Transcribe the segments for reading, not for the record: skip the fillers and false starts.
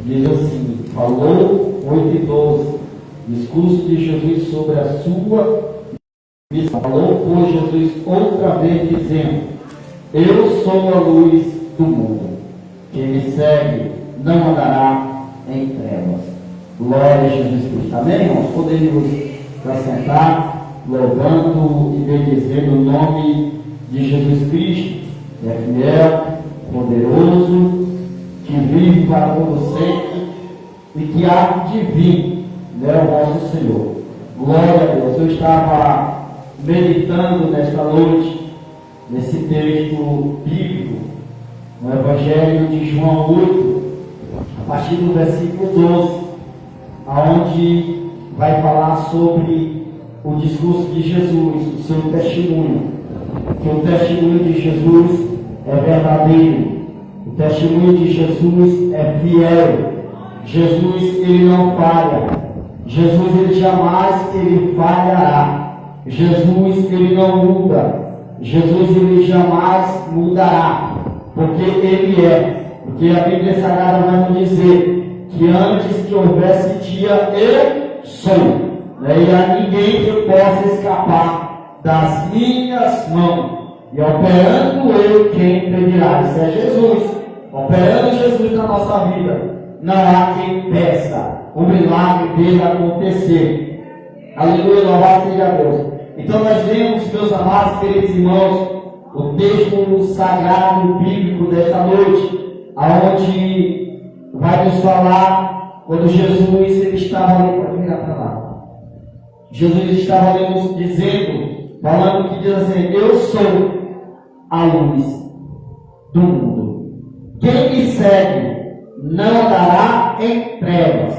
Diz assim: falou 8:12, discurso de Jesus sobre a sua missão. Falou, pois, Jesus outra vez, dizendo: eu sou a luz do mundo. Quem me segue não andará em trevas. Glória a Jesus Cristo. Amém, irmãos? Podemos assentar, louvando e bendizendo o nome de Jesus Cristo. É fiel, poderoso, que vive para todo sempre e que há de vir, né, o nosso Senhor. Glória a Deus. Eu estava meditando nesta noite nesse texto bíblico, no Evangelho de João 8, a partir do versículo 12, aonde vai falar sobre o discurso de Jesus, o seu testemunho, que o testemunho de Jesus é verdadeiro, o testemunho de Jesus é fiel. Jesus, ele não falha. Jesus, ele jamais ele falhará. Jesus, ele não muda. Jesus, ele jamais mudará, porque ele é. Porque a Bíblia Sagrada vai nos dizer que antes que houvesse dia, eu sou. E há ninguém que possa escapar das minhas mãos. E operando eu, quem impedirá? Isso é Jesus. Operando Jesus na nossa vida, não há quem peça o milagre dele acontecer. Aleluia, louvado seja Deus. Então nós vemos, meus amados, queridos irmãos, o texto sagrado bíblico desta noite, aonde vai nos falar quando Jesus ele estava ali, pode virar para lá. Jesus estava ali nos dizendo, falando que diz assim: eu sou a luz do mundo. Quem me segue não andará em trevas,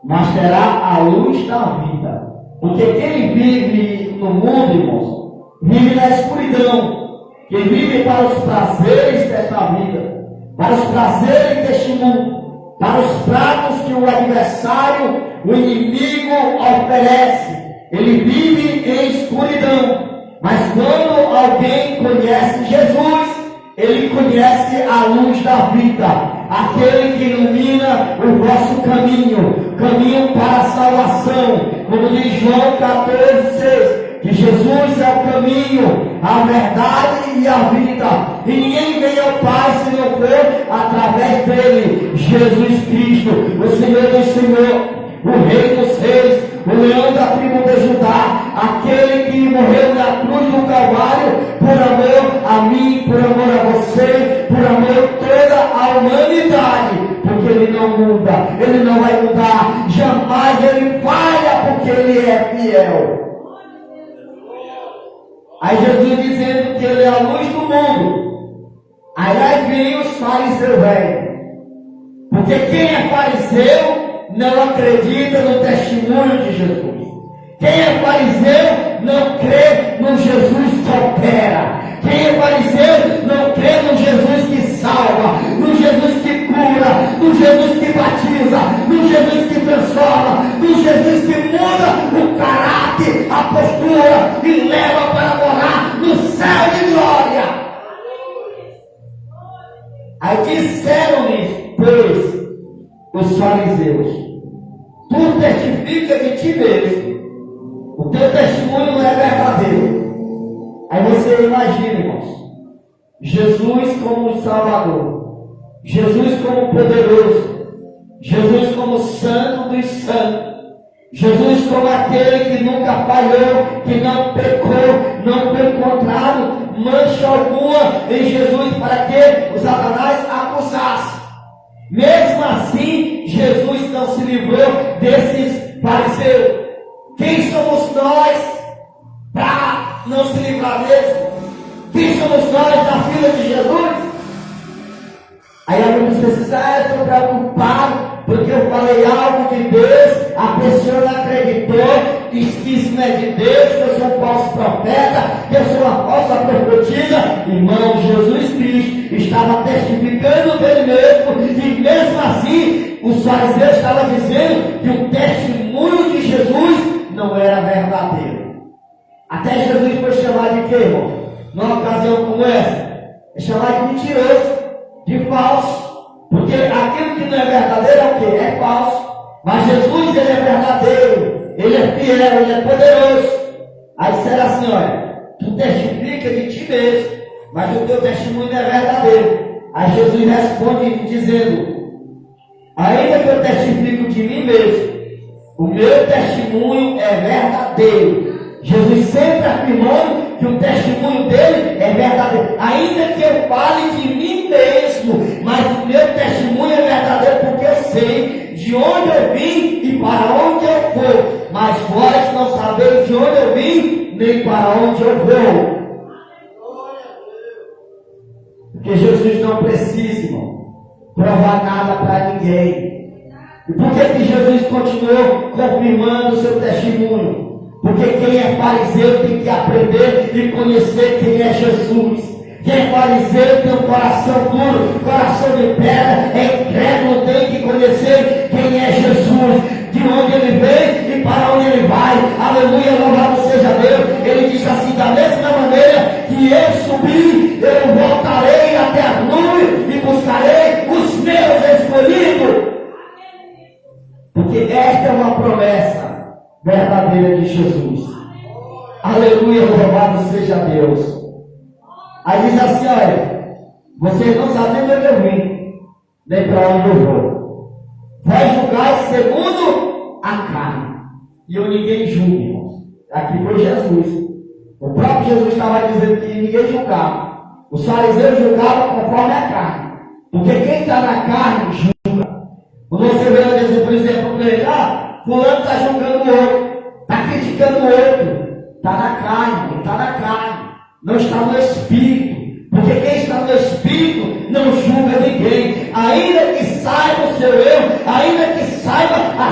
mas terá a luz da vida. Porque quem vive no mundo, irmãos, vive na escuridão. Quem vive para os prazeres desta vida, para os prazeres deste mundo, para os pratos que o adversário, o inimigo oferece, ele vive em escuridão. Mas quando alguém conhece Jesus, ele conhece a luz da vida, aquele que ilumina o vosso caminho, caminho para a salvação, como diz João 14:6, que Jesus é o caminho, a verdade e a vida, e ninguém vem ao Pai se não for através dele, Jesus Cristo, o Senhor dos Senhores, o Rei dos Reis, o leão da tribo de Judá, aquele que morreu na cruz do Calvário, por amor a mim, por amor a você, por amor a toda a humanidade, porque ele não muda, ele não vai mudar, jamais ele falha, porque ele é fiel. Aí Jesus dizendo que ele é a luz do mundo, aí vem os fariseus velhos, porque quem é fariseu não acredita no testemunho de Jesus. Quem é fariseu não crê no Jesus que opera. Quem é fariseu não crê no Jesus que salva, no Jesus que cura, no Jesus que batiza, no Jesus que transforma, no Jesus que muda o caráter, a postura e leva para morar no céu de glória. Aí disseram-lhe, pois, os fariseus: tu testifica de ti mesmo, o teu testemunho não é verdadeiro. Aí você imagina, irmãos, Jesus como Salvador, Jesus como poderoso, Jesus como Santo dos Santos, Jesus como aquele que nunca falhou, que não pecou, não foi encontrado mancha alguma em Jesus para que o Satanás acusasse. Mesmo assim, Jesus não se livrou desses fariseus. Quem somos nós para não se livrar deles? Quem somos nós da fila de Jesus? Aí alguns precisam, estou preocupado porque eu falei algo de Deus, a pessoa não acreditou, diz que isso não é de Deus, que eu sou um falso profeta, que eu sou uma falsa profetisa. Irmão, Jesus Cristo estava testificando dele mesmo, e mesmo assim, os fariseus estavam dizendo que o testemunho de Jesus não era verdadeiro. Até Jesus foi chamado de quê, irmão? Numa ocasião como essa, é chamado de mentiroso, de falso, porque aquilo que não é verdadeiro é falso. Mas Jesus, ele é verdadeiro, ele é fiel, ele é poderoso. Aí será assim, olha, tu testifica de ti mesmo, mas o teu testemunho não é verdadeiro. Aí Jesus responde dizendo, ainda que eu testifico de mim mesmo, o meu testemunho é verdadeiro. Jesus sempre afirmando que o testemunho dele é verdadeiro. Ainda que eu fale de mim mesmo, mas o meu testemunho é verdadeiro, porque eu sei de onde eu vim e para onde eu vou. Mas vós não sabeis de onde eu vim, nem para onde eu vou. Porque Jesus não precisa, irmão, provar nada para ninguém. E por que Jesus continuou confirmando o seu testemunho? Porque quem é fariseu tem que aprender e conhecer quem é Jesus. Quem é fariseu tem um coração duro, coração de pedra, é incrédulo, tem que conhecer quem é Jesus, de onde ele vem e para onde ele vai. Aleluia, louvado seja Deus. Ele disse assim, da mesma maneira que eu subi, eu voltarei até a nuvem e buscarei os meus escolhidos. Porque esta é uma promessa verdadeira de Jesus. Aleluia, louvado seja Deus. Aí diz assim, olha, vocês não sabem de onde eu vim, nem para onde eu vou. Vai julgar segundo a carne. E eu ninguém julgue, irmãos. Aqui foi Jesus. O próprio Jesus estava dizendo que ninguém julgava. Os fariseus julgavam conforme a carne. Porque quem está na carne julga. Quando você vê, por exemplo, fulano está julgando o outro, está criticando o outro, está na carne, está na carne, não está no Espírito. Porque quem está no Espírito não julga ninguém, ainda que saiba o seu erro, ainda que saiba a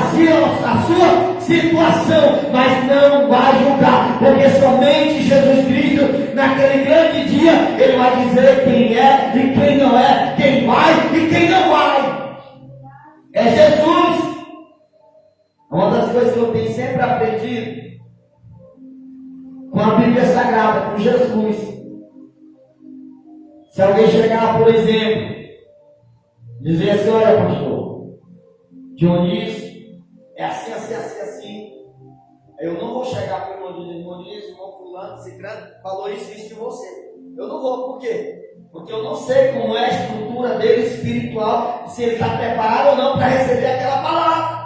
sua situação, mas não vai julgar, porque somente Jesus Cristo, naquele grande dia, ele vai dizer quem é e quem não é, quem vai e quem não vai. É Jesus. Uma das coisas que eu tenho sempre aprendido com a Bíblia Sagrada, com Jesus. Se alguém chegar, por exemplo, dizer assim, olha pastor, Dionísio, é assim, assim, assim, assim. Eu não vou chegar para o Dionísio, irmão fulano, ciclano, falou isso de você. Eu não vou, por quê? Porque eu não sei como é a estrutura dele espiritual, se ele está preparado ou não para receber aquela palavra.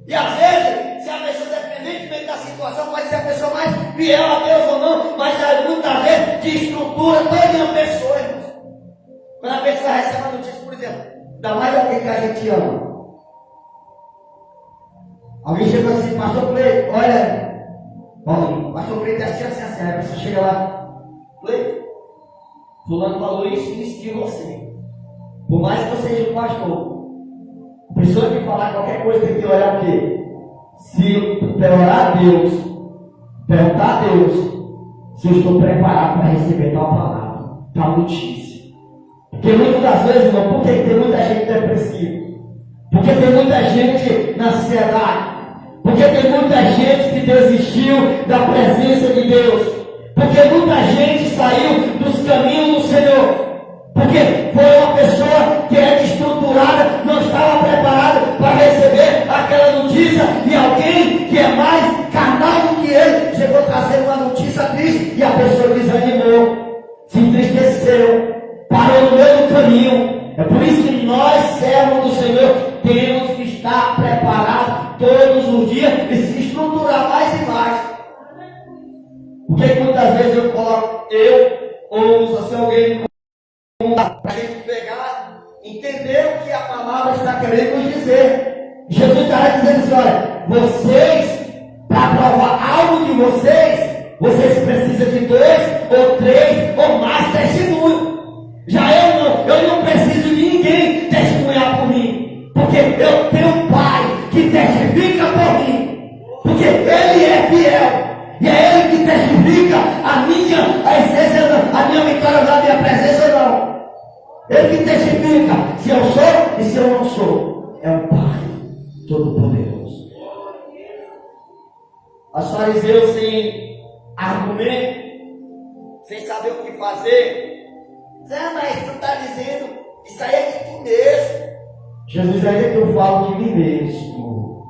E às vezes, se a pessoa, independentemente da situação, pode ser a pessoa mais fiel a Deus ou não, mas muitas vezes de estrutura toda a pessoa, irmãos. Quando a pessoa recebe uma notícia, por exemplo, ainda mais alguém que a gente ama. Alguém chega assim, pastor Cleito, olha, Paulinho, pastor Cleito é assim, assim, assim. Aí a pessoa chega lá, Cleito, fulano falou isso de você. Por mais que você seja um pastor, a pessoa que falar qualquer coisa tem que olhar o quê? Se orar a Deus, perguntar a Deus se eu estou preparado para receber tal palavra, tal notícia. Porque muitas das vezes, irmão, por que tem muita gente depressiva? Porque tem muita gente na ansiedade. Porque tem muita gente que desistiu da presença de Deus. Porque muita gente saiu dos caminhos do Senhor. Porque foi uma pessoa que era estruturada, não estava preparada para receber aquela notícia, e alguém que é mais carnal do que ele chegou trazendo uma notícia triste, e a pessoa desanimou, se entristeceu, parou no meio do caminho. É por isso que nós, servos do Senhor, temos que estar preparados todos os dias e se estruturar mais e mais. Porque muitas vezes eu coloco, ou se alguém para a gente pegar, entender o que a palavra está querendo nos dizer. Jesus está dizendo assim, olha, vocês, para provar algo de vocês precisam de 2 ou 3 ou mais testemunhos. Já eu não preciso de ninguém testemunhar por mim, porque eu tenho um Pai que testifica por mim, porque Ele é fiel. E é Ele que testifica a essência, a minha vitória da minha presença ou não. Ele que testifica se eu sou e se eu não sou. É o Pai Todo-Poderoso. Os fariseus sem argumento, sem saber o que fazer. Mas tu está dizendo, isso aí é de tu mesmo. Jesus, ainda que eu falo de mim mesmo,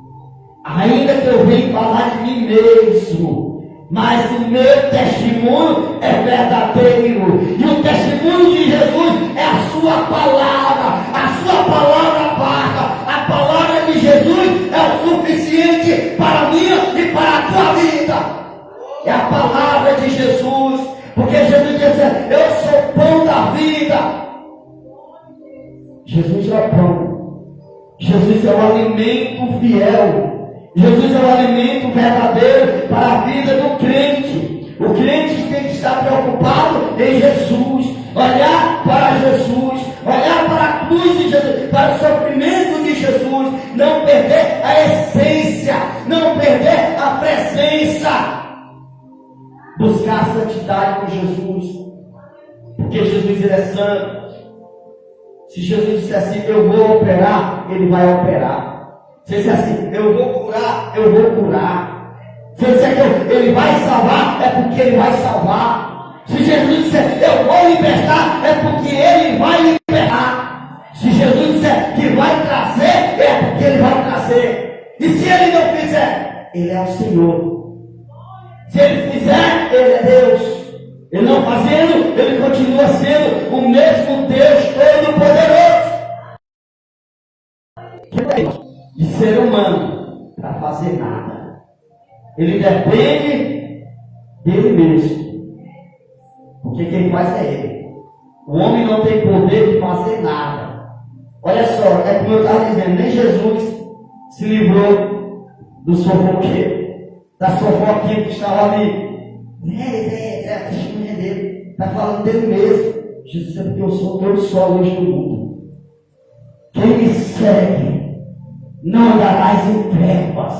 ainda que eu venha falar de mim mesmo, mas o meu testemunho é verdadeiro, e o testemunho de Jesus é a sua palavra basta, a palavra de Jesus é o suficiente para a minha e para a tua vida. É a palavra de Jesus, porque Jesus disse: eu sou o pão da vida. Jesus é o pão, Jesus é o alimento fiel, Jesus é o alimento verdadeiro para a vida do crente. O crente tem que estar preocupado em Jesus, olhar para Jesus, olhar para a cruz de Jesus, para o sofrimento de Jesus, não perder a essência, não perder a presença, buscar a santidade com Jesus, porque Jesus ele é santo. Se Jesus disser assim: eu vou operar, ele vai operar. Se ele disser assim: eu vou curar, eu vou curar. Se ele disser que ele vai salvar, é porque ele vai salvar. Se Jesus disser: eu vou libertar, é porque ele vai libertar. Se Jesus disser que vai trazer, é porque ele vai trazer. E se ele não fizer, ele é o Senhor. Se ele fizer, ele é Deus. Ele não fazendo, ele continua sendo o mesmo Deus Todo-Poderoso. De ser humano para fazer nada. Ele depende dele mesmo. Porque quem faz é ele. O homem não tem poder de fazer nada. Olha só, é como eu estava dizendo, nem Jesus se livrou do fofoqueiro, da fofoquinha que estava ali. É a testemunha dele, está falando dele mesmo. Jesus disse: porque eu sou Deus só hoje no mundo. Quem me segue não andarás em trevas.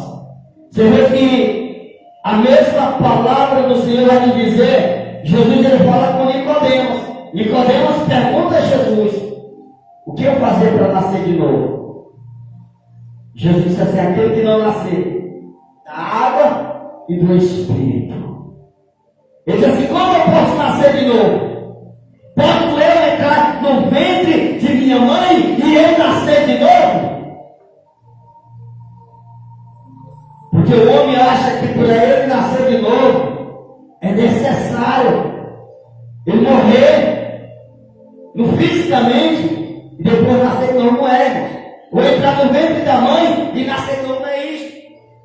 Você vê que a mesma palavra do Senhor vai lhe dizer. Jesus ele fala com Nicodemos. Nicodemos pergunta a Jesus: o que eu fazer para nascer de novo? Jesus disse assim: aquele que não nascer da água e do Espírito. Ele diz assim: como eu posso nascer de novo? Posso eu entrar no ventre de minha mãe e eu nascer de novo? Porque o homem acha que para ele nascer de novo é necessário ele morrer fisicamente e depois nascer de novo. Não é. Ou entrar no ventre da mãe e nascer de novo, não é isso.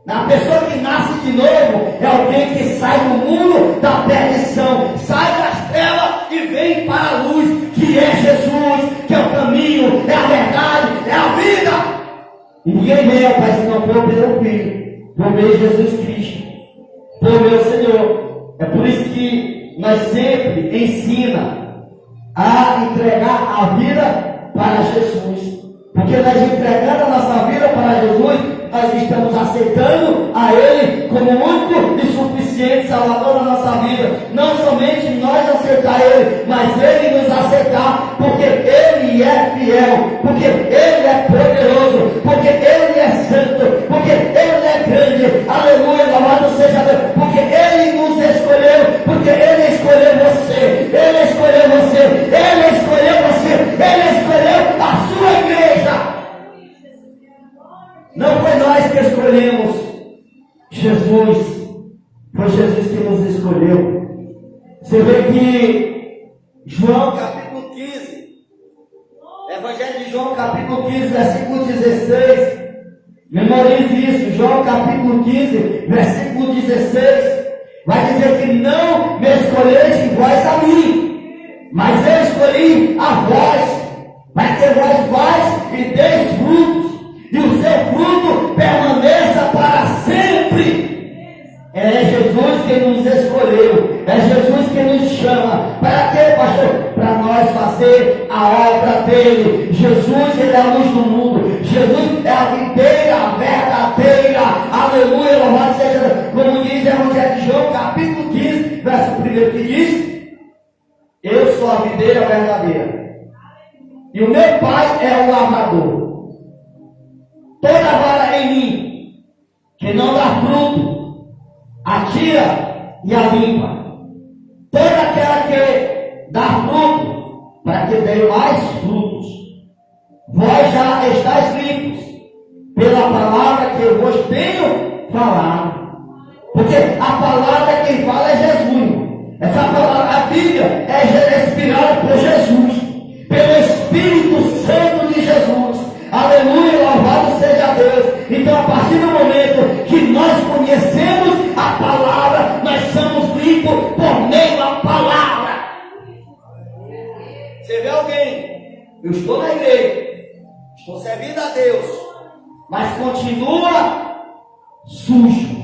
A pessoa que nasce de novo é alguém que sai do mundo da perdição, sai das trevas e vem para a luz, que é Jesus, que é o caminho, é a verdade, é a vida. E ninguém vem ao Pai se não for pelo Filho, por meio de Jesus Cristo, por meu Senhor. É por isso que nós sempre ensina a entregar a vida para Jesus, porque nós entregando a nossa vida para Jesus, nós estamos aceitando a Ele como único e suficiente Salvador da nossa vida. Não somente nós aceitar Ele, mas Ele nos aceitar, porque Ele é fiel, porque Ele é poderoso, porque Ele é santo, porque Ele é grande. Aleluia, louvado seja Deus, porque Ele nos escolheu, porque Ele escolheu você, Ele escolheu você, Ele escolheu você, Ele escolheu a sua igreja. Não foi nós que escolhemos Jesus, foi Jesus que nos escolheu. Você vê que João capítulo 15, Evangelho de João capítulo 15, versículo 16, memorize isso, João capítulo 15, versículo 16, vai dizer que não me escolheste vós a mim, mas eu escolhi a vós, para que vós vais e deis frutos, e o seu fruto permaneça para sempre. É Jesus que nos escolheu, é Jesus que nos chama. Para quê, pastor? Para nós fazer a obra dele. Jesus, ele é a luz do mundo. Jesus é a videira verdadeira. Aleluia, louvado seja Deus. Como diz o Evangelho de João, capítulo 15, verso 1, que diz: eu sou a videira verdadeira, e o meu Pai é o lavrador. Toda vara em mim que não dá fruto, atira e a limpa. Toda aquela que dá fruto, para que dê mais frutos. Vós já estáis tenho falado. Porque a palavra quem fala é Jesus. Essa palavra, a Bíblia, é inspirada por Jesus, pelo Espírito Santo de Jesus. Aleluia, louvado seja Deus. Então, a partir do momento que nós conhecemos a palavra, nós somos limpos por meio da palavra. Você vê alguém, eu estou na igreja, estou servindo a Deus, mas continua sujo,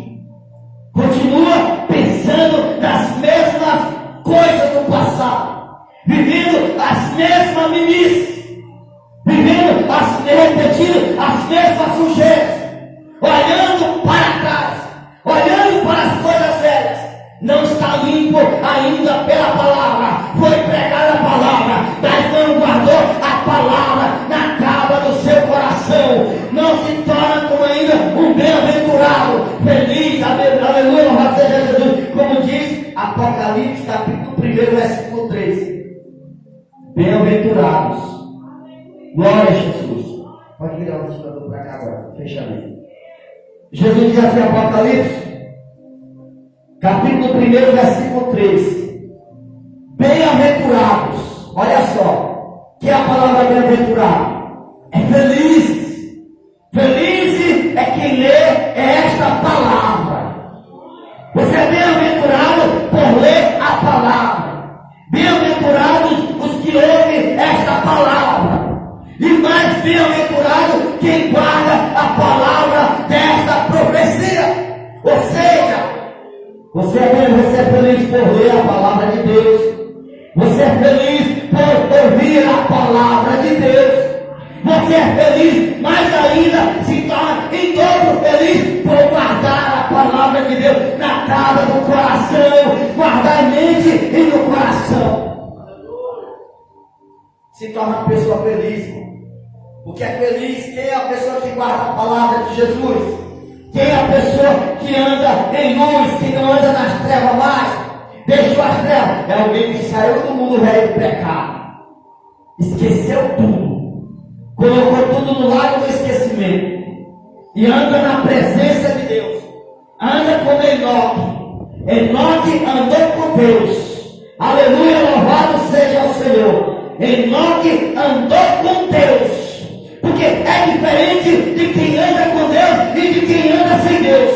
continua pensando nas mesmas coisas do passado, vivendo as mesmas mimices, repetindo as mesmas sujeiras, olhando para trás, olhando para as coisas velhas. Não está limpo ainda pela palavra. Foi pregada a palavra, mas não guardou a palavra na tábua do seu coração. Não se torna como ainda um bem-aventurado, feliz, aleluia, louvado seja Jesus. Como diz Apocalipse capítulo 1, versículo 13. Bem-aventurados. Glória a Jesus. Pode virar o ventilador para cá agora, fechamento. Jesus diz assim, Apocalipse capítulo 1, versículo 13. Bem-aventurados. Olha só, que é a palavra bem-aventurado? É feliz. Feliz é quem lê esta palavra. Você é bem-aventurado por ler a palavra. Bem-aventurados os que ouvem esta palavra. E mais bem-aventurado quem guarda a palavra desta profecia. Ou seja, você é feliz por ler a palavra de Deus. Você é feliz por ouvir a palavra de Deus. Você é feliz, mais ainda se torna em dobro feliz por guardar a palavra de Deus na tábua do coração. Guardar em mente e no coração. Se torna uma pessoa feliz. Porque é feliz quem é a pessoa que guarda a palavra de Jesus. Quem é a pessoa que anda em luz, que não anda nas trevas mais, deixou as trevas. É alguém que saiu do mundo velho do pecado, esqueceu tudo, colocou tudo no lago do esquecimento, e anda na presença de Deus, anda como Enoque. Enoque andou com Deus, aleluia, louvado seja o Senhor. Enoque andou com Deus. Porque é diferente de quem anda com Deus e de quem anda sem Deus.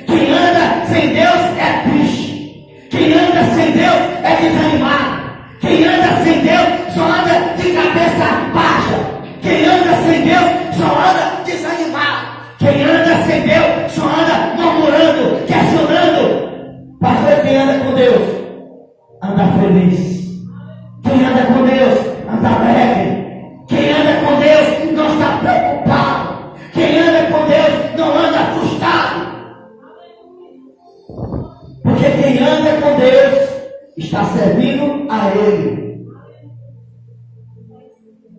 Quem anda sem Deus é triste. Quem anda sem Deus é desanimado. Quem anda sem Deus só anda de cabeça baixa. Quem anda sem Deus só anda desanimado. Quem anda sem Deus só anda murmurando, questionando. Pastor, quem anda com Deus anda feliz. Quem anda com Deus anda alegre. Quem anda com Deus não está preocupado. Quem anda com Deus não anda frustrado. Porque quem anda com Deus está servindo a Ele.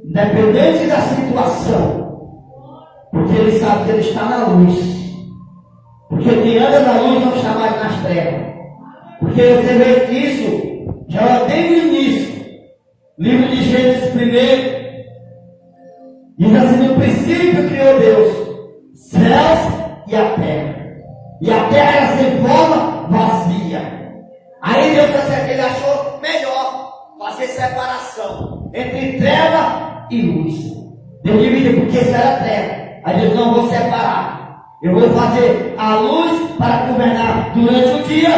Independente da situação. Porque ele sabe que ele está na luz. Porque quem anda na luz não está mais nas trevas. Porque você vê isso já desde o início. Livro de Gênesis 1. Diz assim, no princípio criou Deus céus e a terra. E a terra era sem forma, vazia. Aí Deus ele achou melhor fazer separação entre treva e luz. Deus dividiu, porque isso era treva. Aí Deus, não vou separar. Eu vou fazer a luz para governar durante o dia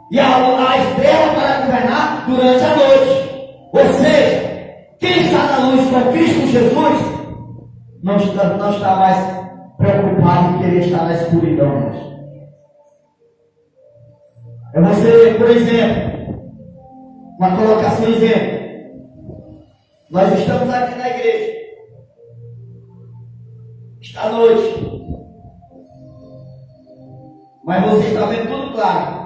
e a estrela para governar durante a noite. Ou seja, quem está na luz com Cristo Jesus não está mais preocupado em querer estar na escuridão. É você, por exemplo, uma colocação exemplo. Nós estamos aqui na igreja. Está noite. Mas você está vendo tudo claro.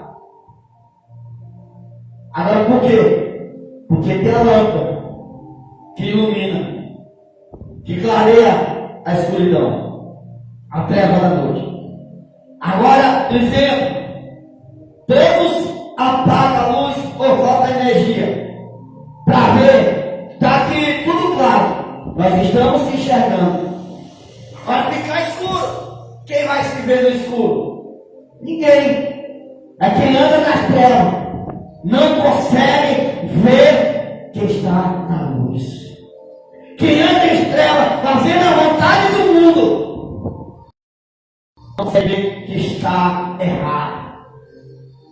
Agora por quê? Porque tem a lâmpada que ilumina, que clareia a escuridão, a treva da noite. Agora, por exemplo, todos apagam a luz ou falta energia para ver. Está aqui tudo claro. Nós estamos se enxergando. Vai ficar escuro. Quem vai se ver no escuro? Ninguém. É quem anda nas trevas. Não consegue ver quem está na luz. Quem anda em trevas, fazendo a vontade do mundo, não consegue ver que está errado.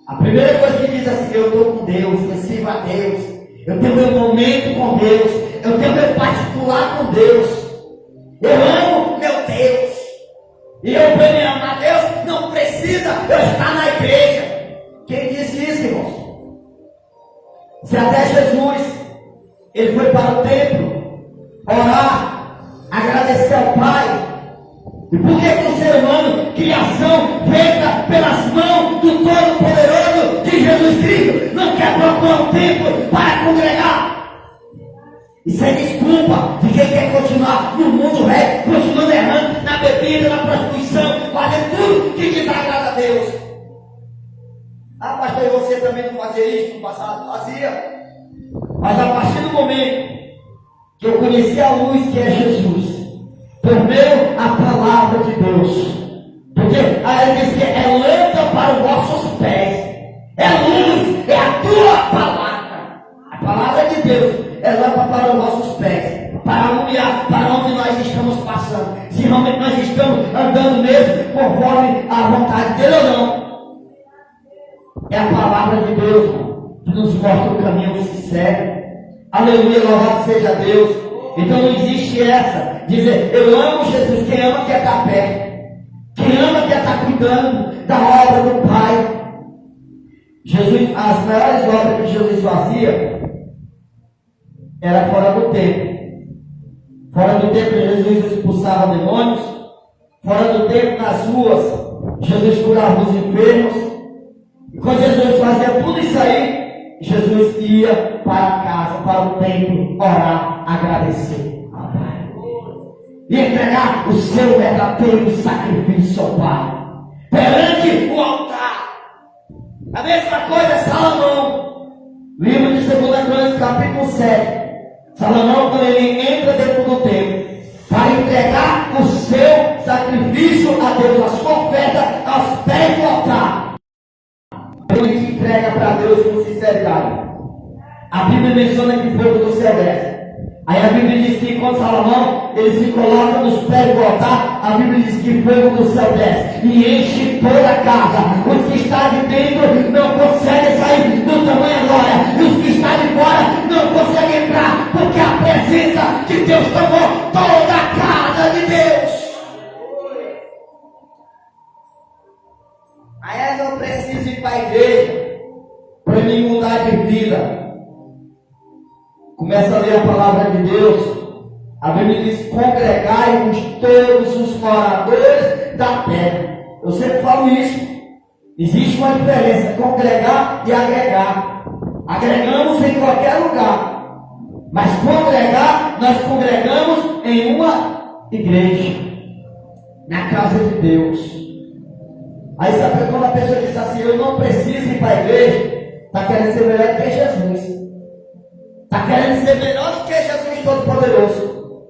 A primeira coisa que diz assim: eu estou com Deus, eu sirvo a Deus, eu tenho meu momento com Deus, eu tenho meu particular com Deus, eu amo meu Deus, e eu para me amar a Deus não precisa eu estar na igreja. Quem disse isso, irmãos? Se até Jesus, ele foi para o templo orar, agradecer ao Pai. E por que o ser humano, criação feita pelas mãos do Todo-Poderoso de Jesus Cristo, não quer procurar um templo para congregar? Isso é desculpa de quem quer continuar no mundo velho, continuando errando na bebida, na prostituição, fazendo tudo que desagrada a Deus. Ah, pastor, e você também não fazia isso no passado? Fazia. Mas a partir do momento que eu conheci a luz que é Jesus, por meio a palavra de Deus, porque aí ele diz que é lâmpada para os vossos pés, é luz, é a tua palavra, a palavra de Deus é lâmpada para os vossos pés, para iluminar para onde nós estamos passando, se realmente nós estamos andando mesmo conforme a vontade dele ou não. É a palavra de Deus, irmão, que nos mostra o caminho que se segue. Aleluia, louvado seja Deus. Então não existe essa, dizer, eu amo Jesus. Quem ama quer estar perto, quem ama quer estar cuidando da obra do Pai. Jesus, as maiores obras que Jesus fazia era fora do templo. Fora do templo Jesus expulsava demônios, fora do templo nas ruas Jesus curava os enfermos. E quando Jesus fazia tudo isso aí, Jesus ia para casa, para o templo, orar, agradecer ao Pai. E entregar o seu verdadeiro sacrifício ao Pai. Perante o altar. A mesma coisa é Salomão. Livro de 2 Crônicas, capítulo 7. Salomão, quando ele entra dentro do templo, para entregar o seu sacrifício a Deus, a sua oferta aos pés do altar. Ele entrega para Deus com sinceridade. A Bíblia menciona que fogo do céu desce. Aí a Bíblia diz que quando Salomão ele se coloca nos pés do altar, a Bíblia diz que fogo do céu desce e enche toda a casa. Os que estão de dentro não conseguem sair do tamanho glória, e os que estão de fora não conseguem entrar, porque a presença de Deus tomou toda a casa de Deus. Aí eu não preciso ir para a igreja para me mudar de vida. Começa a ler a palavra de Deus. A Bíblia diz: congregai-vos todos os moradores da terra. Eu sempre falo isso. Existe uma diferença: congregar e agregar. Agregamos em qualquer lugar, mas congregar, nós congregamos em uma igreja, na casa de Deus. Aí sabe quando a pessoa diz assim: eu não preciso ir para a igreja, está querendo ser melhor do que Jesus. Está querendo ser melhor do que Jesus Todo-Poderoso.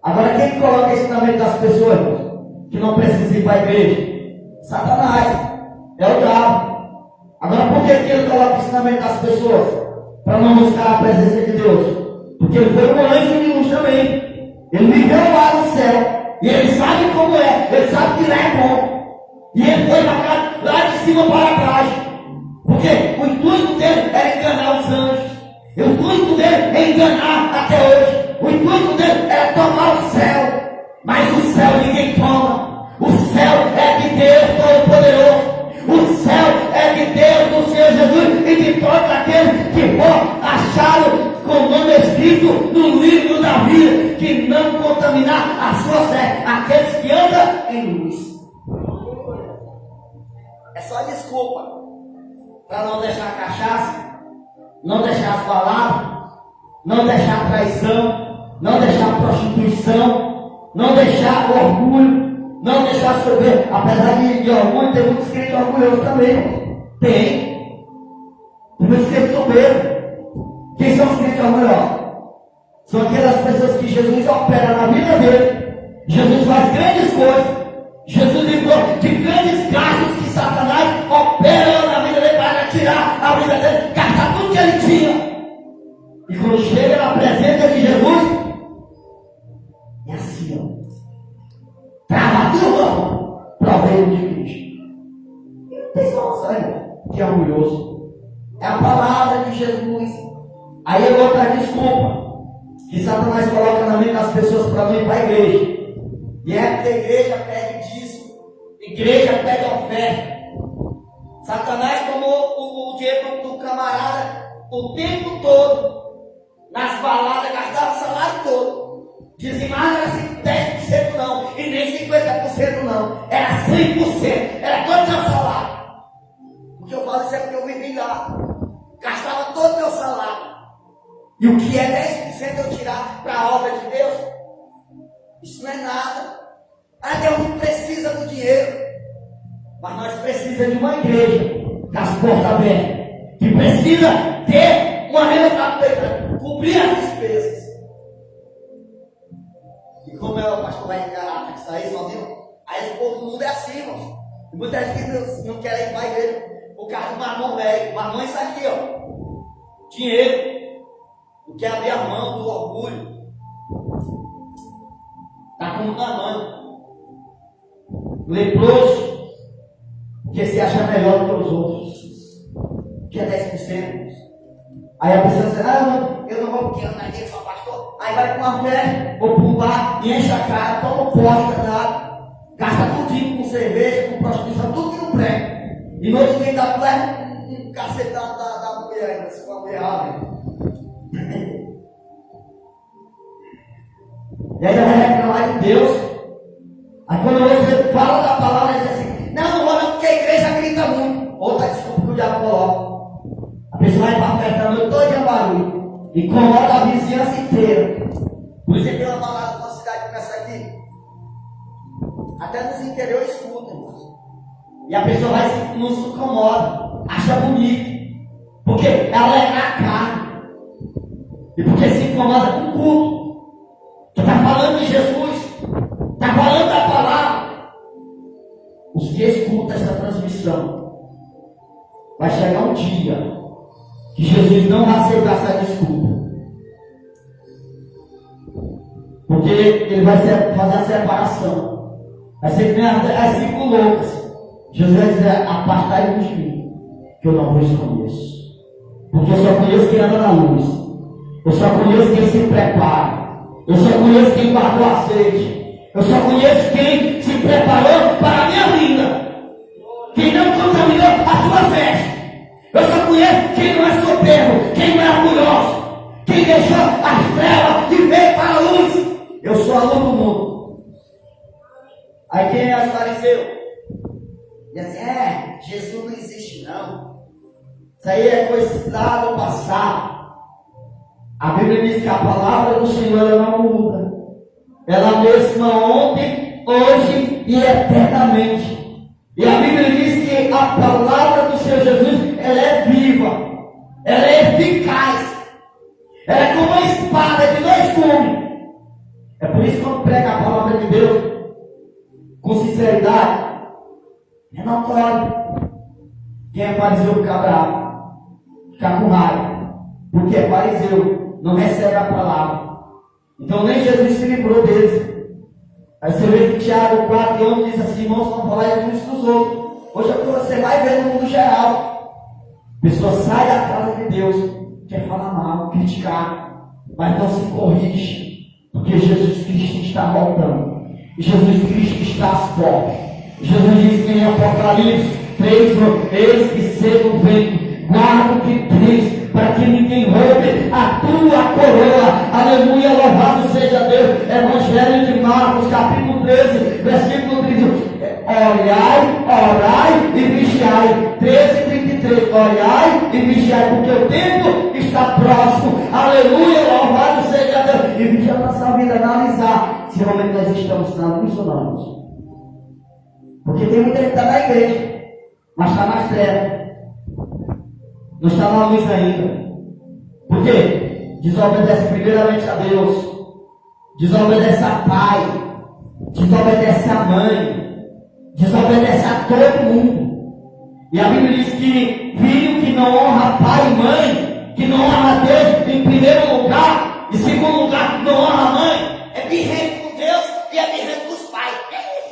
Agora quem coloca isso na mente das pessoas que não precisam ir para a igreja? Satanás. É o diabo. Agora por que ele coloca isso na mente das pessoas? Para não buscar a presença de Deus. Porque ele foi um anjo de luz também. Ele viveu lá no céu. E ele sabe como é. Ele sabe que lá é bom. E ele foi lá de cima para baixo. Porque o intuito dele era enganar os anjos. O intuito dele é enganar até hoje. O intuito dele era tomar o céu. Mas o céu ninguém toma. O céu é de Deus Todo-Poderoso. O céu é de Deus, do Senhor Jesus, e de todos aqueles que for achado com o nome escrito no livro da vida, que não contaminar a sua fé, aqueles que andam em luz. É só desculpa para não deixar a cachaça, não deixar as baladas, não deixar a traição, não deixar a prostituição, não deixar o orgulho, não deixar a soberba. Apesar de orgulho, tem muitos crentes orgulhosos também. Tem muitos crentes soberbos. Quem são os crentes orgulhosos? São aquelas pessoas que Jesus opera na vida dele. Jesus faz grandes coisas, Senhor de grandes gastos que Satanás opera na vida dele para tirar a vida dele, gastar tudo que ele tinha. E quando chega na presença de Jesus, é assim, ó. Trava tudo, proveito de Cristo. E não tem solução, irmão. Que é orgulhoso. É a palavra de Jesus. Aí é outra desculpa que Satanás coloca na mente das pessoas para não ir para a igreja. E é porque a igreja pede dízimo, a igreja pede oferta. Satanás tomou o dinheiro do camarada o tempo todo, nas baladas, gastava o salário todo. Dizimava era 10% não, e nem 50% não, era 100%, era todo o seu salário. Porque eu falo isso é porque eu vivi lá, gastava todo o meu salário. E o que é 10% eu tirar para a obra de Deus? Isso não é nada. Ah, Deus não precisa do dinheiro. Mas nós precisamos de uma igreja com as portas abertas, que precisa ter uma renda para cobrir as despesas. E como é o pastor vai encarar, tem que sair sozinho? Aí esse povo do mundo é assim, irmãos. E muita gente não quer ir para a igreja por causa do marmão velho. Marmão é isso aqui, ó. Dinheiro. Não quer abrir a mão do orgulho. Está com um na mão. Leproso, porque se acha melhor do que os outros. Que é 10%. Aí a pessoa diz, não, eu não vou porque ando na igreja, sou pastor. Aí vai para uma festa, ou para um bar, e enche a cara, toma porta, nada. Gasta tudinho com cerveja, com prostituição, tudo que não prega. E no outro dia ainda leva um cacete da mulher ainda, se for a mulher abre. E ainda vai reclamar de Deus. Aí quando você fala da palavra, ele diz assim, não vou não, porque a igreja grita muito. Outra desculpa que o diabo coloca. A pessoa vai para a festa a noite toda em barulho, incomoda a vizinhança inteira. Por isso que tem uma balada numa cidade como essa aqui. Até nos interiores escuta, irmãos. E a pessoa vai não se incomoda, acha bonito, porque ela é na carne. E porque se incomoda com o culto. Tu está falando de Jesus, está falando da palavra. Os que escutam essa transmissão, vai chegar um dia que Jesus não vai aceitar essa desculpa, porque ele vai fazer a separação. Vai ser que nem as 5 loucas. Jesus vai dizer, apartai-vos de mim, que eu não vos conheço. Porque eu só conheço quem anda na luz. Eu só conheço quem se prepara. Eu só conheço quem guardou azeite. Eu só conheço quem se preparou para a minha vida. Quem não contaminou a sua festa. Eu só conheço quem não é soberbo, quem não é orgulhoso, quem deixou as trevas e veio para a luz. Eu sou a luz do mundo. Aí quem é os fariseus? E assim, Jesus não existe não. Isso aí é coisa lá do passado. A Bíblia diz que a palavra do Senhor ela não muda. Ela mesma ontem, hoje e eternamente. E a Bíblia diz que a palavra do Senhor Jesus ela é viva, ela é eficaz, ela é como uma espada de 2 gumes. É por isso que quando prega a palavra de Deus com sinceridade, é notório. Quem é fariseu fica bravo, fica com raiva, porque é fariseu, não recebe a palavra. Então nem Jesus se livrou deles. Aí você vê que Tiago 4:11 diz assim, irmãos, não falar uns dos outros. Hoje é o que você vai ver no mundo geral. A pessoa sai da casa de Deus, quer falar mal, criticar, mas não se corrige, porque Jesus Cristo está voltando. E Jesus Cristo está às portas. Jesus diz em Apocalipse 3, eis que cedo vem, guarda o que tens, para que ninguém roube a tua coroa. Aleluia, louvado seja Deus. Evangelho de Marcos, capítulo 13, versículo 31. Olhai, orai e vigiai. 13:33. Olhai e vigiai, porque o tempo está próximo. Aleluia, louvado seja Deus. E vigiar nossa vida, analisar se realmente nós estamos na luz ou não. Porque tem muita gente que está na igreja, mas está nas trevas. Não está na luz ainda. Por quê? Desobedece primeiramente a Deus, desobedece a pai, desobedece a mãe, desobedece obedece a todo mundo. E a Bíblia diz que filho que não honra pai e mãe, que não honra a Deus em primeiro lugar, em segundo lugar, que não honra a mãe, é birrento com Deus e é birrento com os pais.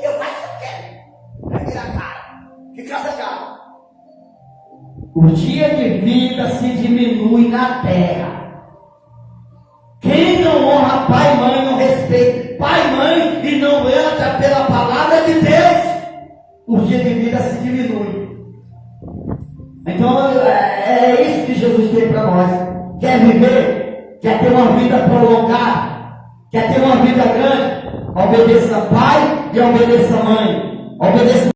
Eu faço o que eu quero. Vai virar cara. Fica zangado. O dia de vida se diminui na terra. Quem não honra pai e mãe, não respeita pai e mãe e não anda pela palavra de Deus, o dia de vida se diminui. Então é isso que Jesus tem para nós. Quer viver? Quer ter uma vida prolongada? Quer ter uma vida grande? Obedeça pai e obedeça mãe. Obedeça